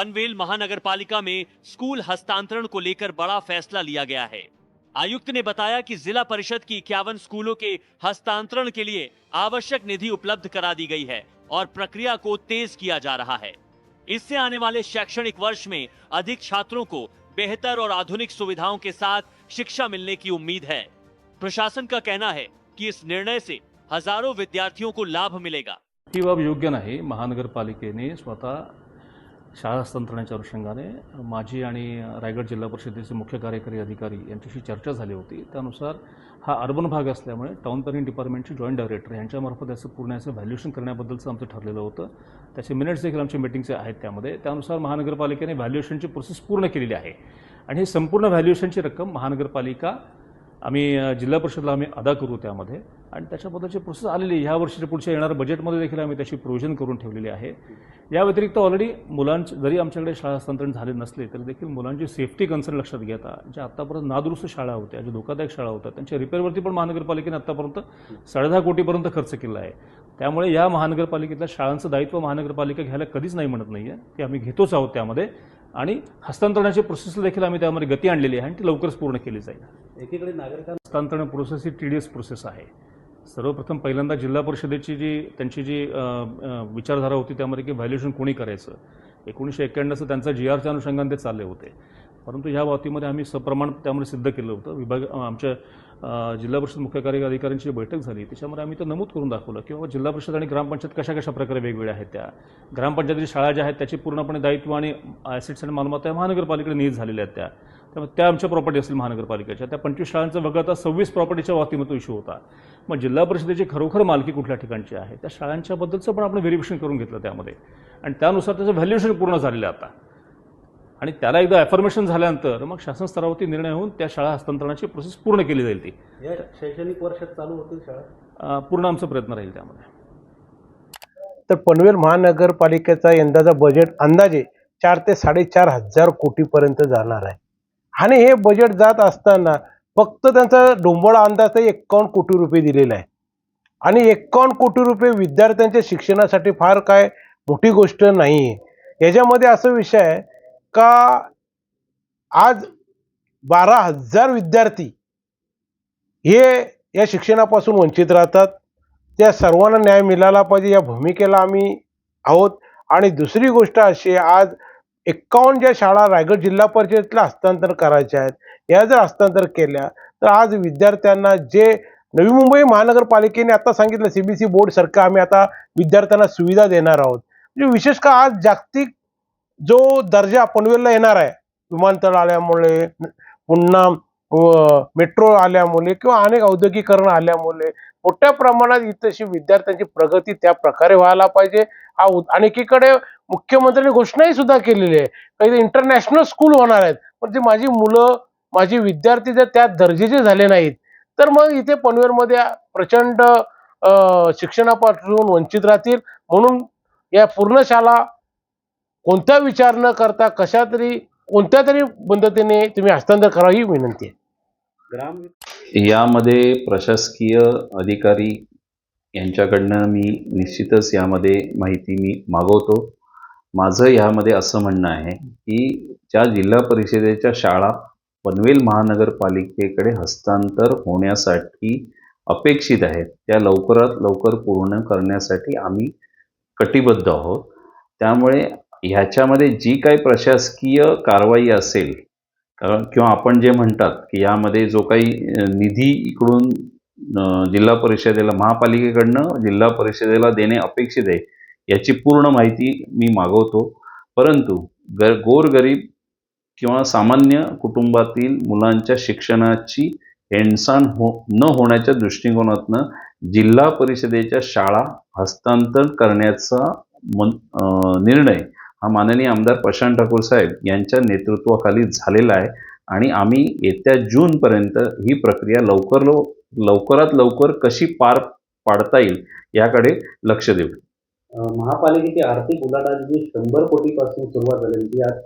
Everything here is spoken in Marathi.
पनवेल महानगरपालिका में स्कूल हस्तांतरण को लेकर बड़ा फैसला लिया गया है। आयुक्त ने बताया कि जिला परिषद की 51 स्कूलों के हस्तांतरण के लिए आवश्यक निधि उपलब्ध करा दी गई है और प्रक्रिया को तेज किया जा रहा है। इससे आने वाले शैक्षणिक वर्ष में अधिक छात्रों को बेहतर और आधुनिक सुविधाओं के साथ शिक्षा मिलने की उम्मीद है। प्रशासन का कहना है कि इस निर्णय से हजारों विद्यार्थियों को लाभ मिलेगा। ही बाब योग्य नाही। महानगरपालिकेने स्वतः शाळा हस्तांतरणाच्या अनुषंगाने माझी आणि रायगड जिल्हा परिषदेचे मुख्य कार्यकारी अधिकारी यांच्याशी चर्चा झाली होती। त्यानुसार हा अर्बन भाग असल्यामुळे टाउन प्लॅनिंग डिपार्टमेंटचे जॉईंट डायरेक्टर यांच्यामार्फत याचं पूर्ण असं व्हॅल्युएशन करण्याबद्दलचं आमचं ठरलेलं होतं। त्याचे मिनिट्स देखील आमच्या मीटिंगचे आहेत त्यामध्ये। त्यानुसार महानगरपालिकेने व्हॅल्युएशनची प्रोसेस पूर्ण केलेली आहे आणि ही संपूर्ण व्हॅल्युएशनची रक्कम महानगरपालिका आम्ही जिल्हा परिषदला आम्ही अदा करू त्यामध्ये आणि त्याच्याबद्दलची प्रोसेस आलेली ह्या वर्षीच्या पुढच्या येणाऱ्या बजेटमध्ये देखील आम्ही त्याची प्रोव्हिजन करून ठेवलेली आहे। या व्यतिरिक्त ऑलरेडी मुलांचे जरी आमच्याकडे शाळा हस्तांतरण झाले नसले तरी देखील मुलांची सेफ्टी कन्सर्न लक्षात घेता ज्या आत्तापर्यंत नादुरुस्त शाळा होत्या, ज्या धोकादायक शाळा होत्या, त्यांच्या रिपेअरवरती पण महानगरपालिकेने आत्तापर्यंत 10.5 कोटीपर्यंत खर्च केला आहे। त्यामुळे या महानगरपालिकेतल्या शाळांचं दायित्व महानगरपालिका घ्यायला कधीच नाही म्हणत नाही आहे, ते आम्ही घेतोच आहोत त्यामध्ये आणि हस्तांतरणाची प्रोसेसला देखील आम्ही त्यामध्ये गती आणलेली आहे आणि ती लवकरच पूर्ण केली जाईल। एकीकडे नागरिकांना हस्तांतरण प्रोसेस ही टीडीएस प्रोसेस आहे। सर्वप्रथम पहिल्यांदा जिल्हा परिषदेची त्यांची जी विचारधारा होती त्यामध्ये की व्हॅल्युएशन कोणी करायचं 1991चं त्यांचा GRच्या अनुषंगाने ते चालले होते, परंतु ह्या बाबतीमध्ये आम्ही सप्रमाण त्यामध्ये सिद्ध केलं होतं। आमच्या जिल्हा परिषद मुख्य कार्यकारी अधिकाऱ्यांची बैठक झाली त्याच्यामध्ये आम्ही ते नमूद करून दाखवलं की बाबा जिल्हा परिषद आणि ग्रामपंचायत कशा कशा प्रकारे वेगवेगळ्या आहेत। त्या ग्रामपंचायतीची शाळा ज्या आहेत त्याची पूर्णपणे दायित्व आणि ॲसेट्स आणि मालमत्ता महानगरपालिकेकडे निहित झालेल्या आहेत त्यामुळे त्या आमच्या प्रॉपर्टी असतील महानगरपालिकेच्या। त्या 25 शाळांचा वगळता 26 प्रॉपर्टीच्या बाबतीमध्ये इश्यू होता। मग जिल्हा परिषदेची खरोखर मालकी कुठल्या ठिकाणची आहे त्या शाळांच्याबद्दलचं पण आपण व्हेरिफिकेशन करून घेतलं त्यामध्ये आणि त्यानुसार त्याचं व्हॅल्युएशन पूर्ण झालेलं आहे आता आणि त्याला एकदा ॲफर्मेशन झाल्यानंतर मग शासन स्तरावरती निर्णय होऊन त्या शाळा हस्तांतरणाची प्रोसेस पूर्ण केली जाईल। ती या शैक्षणिक वर्षात चालू होतील शाळा पूर्ण आमचा प्रयत्न राहील त्यामध्ये। तर पनवेल महानगरपालिकेचा यंदाचा बजेट अंदाजे 4 ते 4.5 हजार कोटीपर्यंत जाणार आहे आणि हे बजेट जात असताना फक्त त्यांचा डोंबळा अंदाज 51 कोटी रुपये दिलेला आहे आणि 51 कोटी रुपये विद्यार्थ्यांच्या शिक्षणासाठी फार काय मोठी गोष्ट नाही आहे। याच्यामध्ये असा विषय आहे का आज 12,000 विद्यार्थी हे या शिक्षणापासून वंचित राहतात। त्या सर्वांना न्याय मिळाला पाहिजे या भूमिकेला आम्ही आहोत। आणि दुसरी गोष्ट अशी आहे आज 51 ज्या शाळा रायगड जिल्हा परिषदेला हस्तांतर करायच्या आहेत या जर हस्तांतर केल्या तर आज विद्यार्थ्यांना जे नवी मुंबई महानगरपालिकेने आता सांगितलं CBSE बोर्ड सारखं आम्ही आता विद्यार्थ्यांना सुविधा देणार आहोत। म्हणजे विशेष का आज जागतिक जो दर्जा पनवेलला येणार आहे विमानतळ आल्यामुळे पुन्हा मेट्रो आल्यामुळे किंवा अनेक औद्योगिकरण आल्यामुळे मोठ्या प्रमाणात इथेशी विद्यार्थ्यांची प्रगती त्या प्रकारे व्हायला पाहिजे। आणि एकीकडे मुख्यमंत्र्यांनी घोषणाही सुद्धा केलेली आहे काही इंटरनॅशनल स्कूल होणार आहेत, पण ते माझी मुलं माझी विद्यार्थी जर त्या दर्जाचे झाले नाहीत तर मग इथे पनवेलमध्ये प्रचंड शिक्षणापासून वंचित राहतील। म्हणून या पूर्ण शाळा कोणता विचार न करता कशा तरी कोणत्या तरी पद्धतीने तुम्ही हस्तांतर करा ही विनंती आहे। यामध्ये प्रशासकीय अधिकारी यांच्याकडनं मी निश्चितच यामध्ये माहिती मी मागवतो। माझं यामध्ये असं म्हणणं आहे की ज्या जिल्हा परिषदेच्या शाळा पनवेल महानगरपालिकेकडे हस्तांतर होण्यासाठी अपेक्षित आहेत त्या लवकरात लवकर पूर्ण करण्यासाठी आम्ही कटिबद्ध आहोत। त्यामुळे ह्याच्यामध्ये जी काही प्रशासकीय कारवाई असेल किंवा आपण जे म्हणतात की यामध्ये जो काही निधी इकडून जिल्हा परिषदेला महापालिकेकडनं जिल्हा परिषदेला देणे अपेक्षित आहे याची पूर्ण माहिती मी मागवतो। परंतु गोरगरीब किंवा सामान्य कुटुंबातील मुलांच्या शिक्षणाची हेळसांड न होण्याच्या दृष्टिकोनातनं जिल्हा परिषदेच्या शाळा हस्तांतर करण्याचा निर्णय हा माननीय आमदार प्रशांत ठाकूर साहेब यांच्या नेतृत्वाखाली झालेला आहे आणि आम्ही येत्या जूनपर्यंत ही प्रक्रिया लवकरात लवकर कशी पार पाडता येईल याकडे लक्ष देऊ। महापालिकेची आर्थिक उलाढाल जी 100 कोटीपासून सुरुवात झालेली ती आज